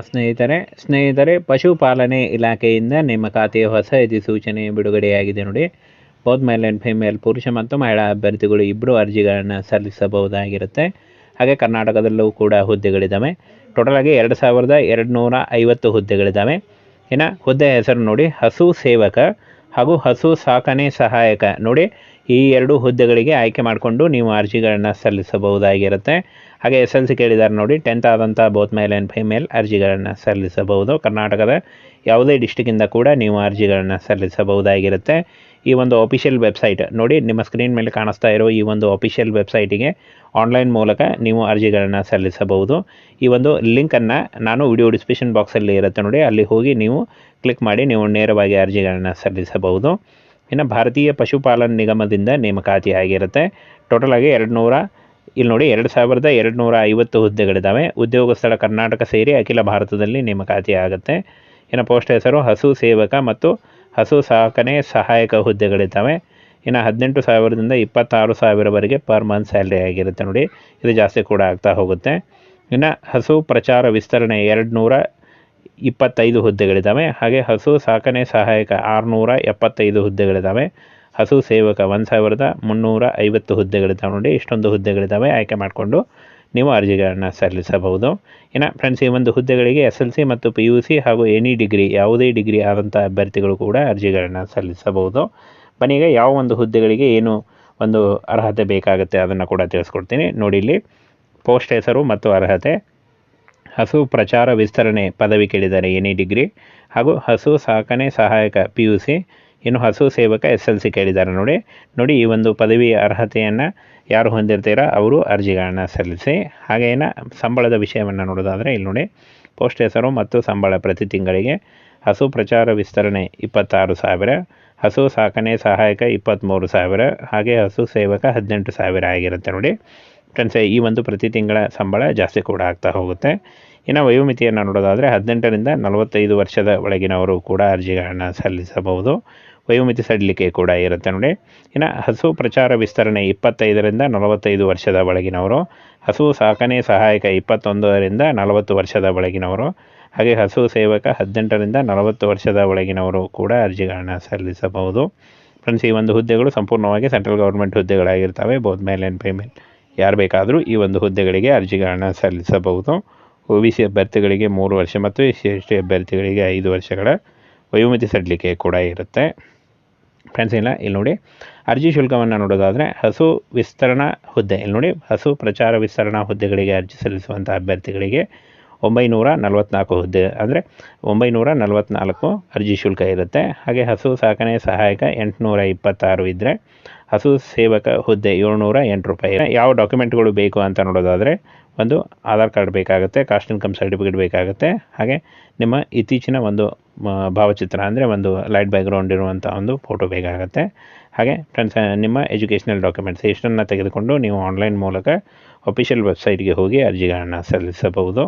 ಸ್ನೇಹಿತರೆ ಪಶುಪಾಲನೆ ಇಲಾಖೆಯಿಂದ ನೇಮಕಾತಿಯ ಹೊಸ ಅಧಿಸೂಚನೆ ಬಿಡುಗಡೆಯಾಗಿದೆ ನೋಡಿ. ಬೋತ್ ಮೇಲ್ ಆ್ಯಂಡ್ ಫಿಮೇಲ್ ಪುರುಷ ಮತ್ತು ಮಹಿಳಾ ಅಭ್ಯರ್ಥಿಗಳು ಇಬ್ಬರು ಅರ್ಜಿಗಳನ್ನು ಸಲ್ಲಿಸಬಹುದಾಗಿರುತ್ತೆ. ಹಾಗೆ ಕರ್ನಾಟಕದಲ್ಲೂ ಕೂಡ ಹುದ್ದೆಗಳಿದ್ದಾವೆ. ಟೋಟಲ್ ಆಗಿ 2250 ಹುದ್ದೆಗಳಿದ್ದಾವೆ. ಇನ್ನು ಹುದ್ದೆ ಹೆಸರು ನೋಡಿ, ಹಸು ಸೇವಕ ಹಾಗೂ ಹಸು ಸಾಕಣೆ ಸಹಾಯಕ ನೋಡಿ. ಈ ಎರಡು ಹುದ್ದೆಗಳಿಗೆ ಆಯ್ಕೆ ಮಾಡಿಕೊಂಡು ನೀವು ಅರ್ಜಿಗಳನ್ನು ಸಲ್ಲಿಸಬಹುದಾಗಿರುತ್ತೆ. ಹಾಗೆ SLC ಕೇಳಿದ್ದಾರೆ ನೋಡಿ. 10th ಆದಂಥ ಬೋತ್ ಮೇಲ್ ಆ್ಯಂಡ್ ಫಿಮೇಲ್ ಅರ್ಜಿಗಳನ್ನು ಸಲ್ಲಿಸಬಹುದು. ಕರ್ನಾಟಕದ ಯಾವುದೇ ಡಿಸ್ಟಿಕ್ಕಿಂದ ಕೂಡ ನೀವು ಅರ್ಜಿಗಳನ್ನು ಸಲ್ಲಿಸಬಹುದಾಗಿರುತ್ತೆ. ಈ ಒಂದು ಅಫಿಷಿಯಲ್ ವೆಬ್ಸೈಟ್ ನೋಡಿ, ನಿಮ್ಮ ಸ್ಕ್ರೀನ್ ಮೇಲೆ ಕಾಣಿಸ್ತಾ ಇರೋ ಈ ಒಂದು ಅಫಿಷಿಯಲ್ ವೆಬ್ಸೈಟಿಗೆ ಆನ್ಲೈನ್ ಮೂಲಕ ನೀವು ಅರ್ಜಿಗಳನ್ನು ಸಲ್ಲಿಸಬಹುದು. ಈ ಒಂದು ಲಿಂಕನ್ನು ನಾನು ವಿಡಿಯೋ ಡಿಸ್ಕ್ರಿಪ್ಷನ್ ಬಾಕ್ಸಲ್ಲಿ ಇರುತ್ತೆ ನೋಡಿ, ಅಲ್ಲಿ ಹೋಗಿ ನೀವು ಕ್ಲಿಕ್ ಮಾಡಿ ನೀವು ನೇರವಾಗಿ ಅರ್ಜಿಗಳನ್ನು ಸಲ್ಲಿಸಬಹುದು. ಇನ್ನು ಭಾರತೀಯ ಪಶುಪಾಲನಾ ನಿಗಮದಿಂದ ನೇಮಕಾತಿ ಆಗಿರುತ್ತೆ. ಟೋಟಲ್ ಆಗಿ ಇಲ್ಲಿ ನೋಡಿ 2250 ಹುದ್ದೆಗಳಿದ್ದಾವೆ. ಉದ್ಯೋಗ ಸ್ಥಳ ಕರ್ನಾಟಕ ಸೇರಿ ಅಖಿಲ ಭಾರತದಲ್ಲಿ ನೇಮಕಾತಿ ಆಗುತ್ತೆ. ಇನ್ನು ಪೋಸ್ಟ್ ಹೆಸರು ಹಸು ಸೇವಕ ಮತ್ತು ಹಸು ಸಾಕಣೆ ಸಹಾಯಕ ಹುದ್ದೆಗಳಿದ್ದಾವೆ. ಇನ್ನು 18,000ದಿಂದ 26,000ವರೆಗೆ ಪರ್ ಮಂತ್ ಸ್ಯಾಲ್ರಿ ಆಗಿರುತ್ತೆ ನೋಡಿ. ಇದು ಜಾಸ್ತಿ ಕೂಡ ಆಗ್ತಾ ಹೋಗುತ್ತೆ. ಇನ್ನು ಹಸು ಪ್ರಚಾರ ವಿಸ್ತರಣೆ 225 ಹುದ್ದೆಗಳಿದ್ದಾವೆ. ಹಾಗೆ ಹಸು ಸಾಕಣೆ ಸಹಾಯಕ 675 ಹುದ್ದೆಗಳಿದ್ದಾವೆ. ಹಸು ಸೇವಕ 1,350 ಹುದ್ದೆಗಳಿದ್ದಾವೆ ನೋಡಿ. ಇಷ್ಟೊಂದು ಹುದ್ದೆಗಳಿದ್ದಾವೆ. ಆಯ್ಕೆ ಮಾಡಿಕೊಂಡು ನೀವು ಅರ್ಜಿಗಳನ್ನು ಸಲ್ಲಿಸಬಹುದು. ಇನ್ನು ಫ್ರೆಂಡ್ಸ್, ಈ ಒಂದು ಹುದ್ದೆಗಳಿಗೆ SLC ಮತ್ತು PUC ಹಾಗೂ ಎನಿ ಡಿಗ್ರಿ, ಯಾವುದೇ ಡಿಗ್ರಿ ಆದಂಥ ಅಭ್ಯರ್ಥಿಗಳು ಕೂಡ ಅರ್ಜಿಗಳನ್ನು ಸಲ್ಲಿಸಬಹುದು. ಬನ್ನಿ, ಈಗ ಯಾವ ಒಂದು ಹುದ್ದೆಗಳಿಗೆ ಏನು ಒಂದು ಅರ್ಹತೆ ಬೇಕಾಗುತ್ತೆ ಅದನ್ನು ಕೂಡ ತಿಳಿಸ್ಕೊಡ್ತೀನಿ ನೋಡಿ. ಇಲ್ಲಿ ಪೋಸ್ಟ್ ಹೆಸರು ಮತ್ತು ಅರ್ಹತೆ: ಹಸು ಪ್ರಚಾರ ವಿಸ್ತರಣೆ ಪದವಿ ಕೇಳಿದ್ದಾರೆ ಎನಿ ಡಿಗ್ರಿ, ಹಾಗೂ ಹಸು ಸಾಕಣೆ ಸಹಾಯಕ PUC, ಇನ್ನು ಹಸು ಸೇವಕ SLC ಕೇಳಿದ್ದಾರೆ ನೋಡಿ. ಈ ಒಂದು ಪದವಿಯ ಅರ್ಹತೆಯನ್ನು ಯಾರು ಹೊಂದಿರ್ತೀರಾ ಅವರು ಅರ್ಜಿಗಳನ್ನು ಸಲ್ಲಿಸಿ. ಹಾಗೇನ ಸಂಬಳದ ವಿಷಯವನ್ನು ನೋಡೋದಾದರೆ ಇಲ್ಲಿ ನೋಡಿ, ಪೋಸ್ಟ್ ಹೆಸರು ಮತ್ತು ಸಂಬಳ ಪ್ರತಿ ತಿಂಗಳಿಗೆ: ಹಸು ಪ್ರಚಾರ ವಿಸ್ತರಣೆ 26,000, ಹಸು ಸಾಕಣೆ ಸಹಾಯಕ 23,000, ಹಾಗೆ ಹಸು ಸೇವಕ 18,000 ಆಗಿರುತ್ತೆ ನೋಡಿ. ಫ್ರೆಂಡ್ಸ್, ಈ ಒಂದು ಪ್ರತಿ ತಿಂಗಳ ಸಂಬಳ ಜಾಸ್ತಿ ಕೂಡ ಆಗ್ತಾ ಹೋಗುತ್ತೆ. ಇನ್ನು ವಯೋಮಿತಿಯನ್ನು ನೋಡೋದಾದರೆ 18ರಿಂದ 45 ವರ್ಷದ ಒಳಗಿನವರು ಕೂಡ ಅರ್ಜಿಗಳನ್ನು ಸಲ್ಲಿಸಬಹುದು. ವಯೋಮಿತಿ ಸಡಿಲಿಕೆ ಕೂಡ ಇರುತ್ತೆ ನೋಡಿ. ಇನ್ನು ಹಸು ಪ್ರಚಾರ ವಿಸ್ತರಣೆ 25ರಿಂದ 45 ವರ್ಷದ ಒಳಗಿನವರು, ಹಸು ಸಾಕಣೆ ಸಹಾಯಕ 21ರಿಂದ 40 ವರ್ಷದ ಒಳಗಿನವರು, ಹಾಗೆ ಹಸು ಸೇವಕ 18ರಿಂದ 40 ವರ್ಷದ ಒಳಗಿನವರು ಕೂಡ ಅರ್ಜಿಗಳನ್ನು ಸಲ್ಲಿಸಬಹುದು. ಫ್ರೆಂಡ್ಸ್, ಈ ಒಂದು ಹುದ್ದೆಗಳು ಸಂಪೂರ್ಣವಾಗಿ ಸೆಂಟ್ರಲ್ ಗೌರ್ಮೆಂಟ್ ಹುದ್ದೆಗಳಾಗಿರ್ತವೆ. ಬೋತ್ ಮೇಲ್ ಆ್ಯಂಡ್ ಫಿಮೇಲ್ ಯಾರು ಬೇಕಾದರೂ ಈ ಒಂದು ಹುದ್ದೆಗಳಿಗೆ ಅರ್ಜಿಗಳನ್ನು ಸಲ್ಲಿಸಬಹುದು. OBC ಅಭ್ಯರ್ಥಿಗಳಿಗೆ 3 ವರ್ಷ ಮತ್ತು SC ಅಭ್ಯರ್ಥಿಗಳಿಗೆ 5 ವರ್ಷಗಳ ವಯೋಮಿತಿ ಸಡಿಲಿಕೆ ಕೂಡ ಇರುತ್ತೆ. ಫ್ರೆಂಡ್ಸ್, ಇಲ್ಲಿ ನೋಡಿ, ಅರ್ಜಿ ಶುಲ್ಕವನ್ನು ನೋಡೋದಾದರೆ ಹಸು ವಿಸ್ತರಣಾ ಹುದ್ದೆ, ಇಲ್ಲಿ ನೋಡಿ, ಹಸು ಪ್ರಚಾರ ವಿಸ್ತರಣಾ ಹುದ್ದೆಗಳಿಗೆ ಅರ್ಜಿ ಸಲ್ಲಿಸುವಂಥ ಅಭ್ಯರ್ಥಿಗಳಿಗೆ 944 ಹುದ್ದೆ ಅಂದರೆ 944 ಅರ್ಜಿ ಶುಲ್ಕ ಇರುತ್ತೆ. ಹಾಗೆ ಹಸು ಸಾಕಣೆ ಸಹಾಯಕ 826 ಇದ್ದರೆ, ಹಸು ಸೇವಕ ಹುದ್ದೆ 708 ರೂಪಾಯಿ. ಯಾವ ಡಾಕ್ಯುಮೆಂಟ್ಗಳು ಬೇಕು ಅಂತ ನೋಡೋದಾದರೆ ಒಂದು ಆಧಾರ್ ಕಾರ್ಡ್ ಬೇಕಾಗುತ್ತೆ, ಕಾಸ್ಟ್ ಇನ್ಕಮ್ ಸರ್ಟಿಫಿಕೇಟ್ ಬೇಕಾಗುತ್ತೆ, ಹಾಗೆ ನಿಮ್ಮ ಇತ್ತೀಚಿನ ಒಂದು ಭಾವಚಿತ್ರ ಅಂದರೆ ಒಂದು ಲೈಟ್ ಬ್ಯಾಕ್ಗ್ರೌಂಡ್ ಇರುವಂಥ ಒಂದು ಫೋಟೋ ಬೇಕಾಗುತ್ತೆ. ಹಾಗೆ ಫ್ರೆಂಡ್ಸ್, ನಿಮ್ಮ ಎಜುಕೇಷನಲ್ ಡಾಕ್ಯುಮೆಂಟ್ಸ್ ಇಷ್ಟನ್ನು ತೆಗೆದುಕೊಂಡು ನೀವು ಆನ್ಲೈನ್ ಮೂಲಕ ಅಫಿಷಿಯಲ್ ವೆಬ್ಸೈಟ್ಗೆ ಹೋಗಿ ಅರ್ಜಿಗಳನ್ನು ಸಲ್ಲಿಸಬಹುದು.